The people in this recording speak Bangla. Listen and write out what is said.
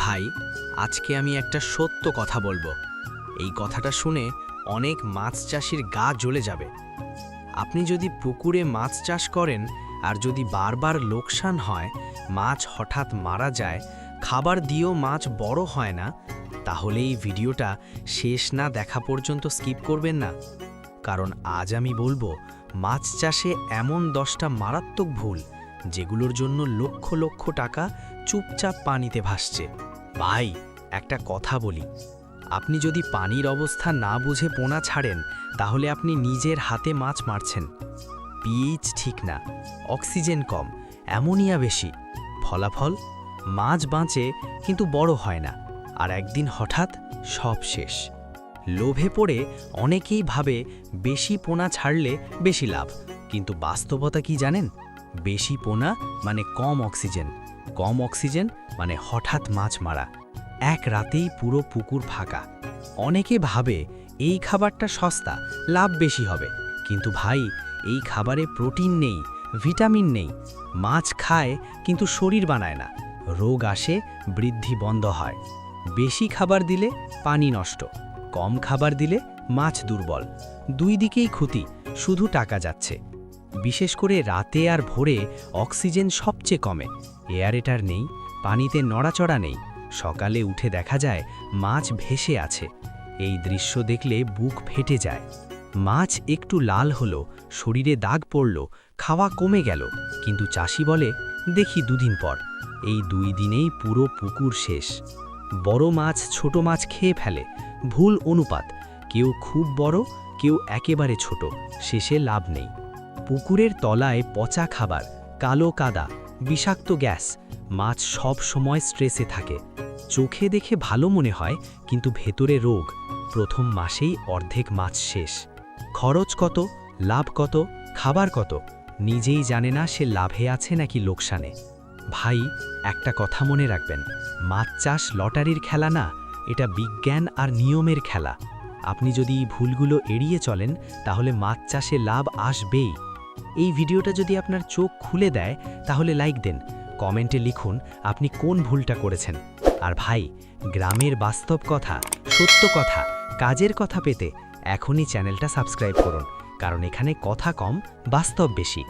ভাই, আজকে আমি একটা সত্য কথা বলবো। এই কথাটা শুনে অনেক মাছ চাষির গা জ্বলে যাবে। আপনি যদি পুকুরে মাছ চাষ করেন আর যদি বারবার লোকসান হয়, মাছ হঠাৎ মারা যায়, খাবার দিয়েও মাছ বড় হয় না, তাহলে এই ভিডিওটা শেষ না দেখা পর্যন্ত স্কিপ করবেন না। কারণ আজ আমি বলবো মাছ চাষে এমন 10টা মারাত্মক ভুল, যেগুলোর জন্য লক্ষ লক্ষ টাকা চুপচাপ পানিতে ভাসছে। ভাই, একটা কথা বলি, আপনি যদি পানির অবস্থা না বুঝে পোনা ছাড়েন, তাহলে আপনি নিজের হাতে মাছ মারছেন। পিএইচ ঠিক না, অক্সিজেন কম, অ্যামোনিয়া বেশি। ফলাফল, মাছ বাঁচে কিন্তু বড় হয় না, আর একদিন হঠাৎ সব শেষ। লোভে পড়ে অনেকেই ভাবে বেশি পোনা ছাড়লে বেশি লাভ, কিন্তু বাস্তবতা কি জানেন? বেশি পোনা মানে কম অক্সিজেন, কম অক্সিজেন মানে হঠাৎ মাছ মারা, এক রাতেই পুরো পুকুর ফাঁকা। অনেকে ভাবে এই খাবারটা সস্তা, লাভ বেশি হবে, কিন্তু ভাই, এই খাবারে প্রোটিন নেই, ভিটামিন নেই। মাছ খায় কিন্তু শরীর বানায় না, রোগ আসে, বৃদ্ধি বন্ধ হয়। বেশি খাবার দিলে পানি নষ্ট, কম খাবার দিলে মাছ দুর্বল। দুই দিকেই ক্ষতি, শুধু টাকা যাচ্ছে। বিশেষ করে রাতে আর ভোরে অক্সিজেন সবচেয়ে কমে, এয়ারেটার নেই, পানিতে নড়াচড়া নেই। সকালে উঠে দেখা যায় মাছ ভেসে আছে। এই দৃশ্য দেখলে বুক ফেটে যায়। মাছ একটু লাল হলো, শরীরে দাগ পড়ল, খাওয়া কমে গেল, কিন্তু চাষি বলে দেখি দুদিন পর। এই 2 দিনেই পুরো পুকুর শেষ। বড় মাছ ছোট মাছ খেয়ে ফেলে, ভুল অনুপাত, কেউ খুব বড়, কেউ একেবারে ছোট, শেষে লাভ নেই। পুকুরের তলায় পচা খাবার, কালো কাদা, বিষাক্ত গ্যাস, মাছ সব সময় স্ট্রেসে থাকে। চোখে দেখে ভালো মনে হয়, কিন্তু ভেতরে রোগ। প্রথম মাসেই অর্ধেক মাছ শেষ। খরচ কত, লাভ কত, খাবার কত, নিজেই জানে না সে লাভে আছে নাকি লোকসানে। ভাই, একটা কথা মনে রাখবেন, মাছ চাষ লটারির খেলা না, এটা বিজ্ঞান আর নিয়মের খেলা। আপনি যদি এই ভুলগুলো এড়িয়ে চলেন, তাহলে মাছ চাষে লাভ আসবেই। এই ভিডিওটা যদি আপনার চোখ খুলে দেয়, তাহলে লাইক দেন, কমেন্টে লিখুন আপনি কোন ভুলটা করেছেন। আর ভাই, গ্রামের বাস্তব কথা, সত্য কথা, কাজের কথা পেতে এখনই চ্যানেলটা সাবস্ক্রাইব করুন, কারণ এখানে কথা কম, বাস্তব বেশি।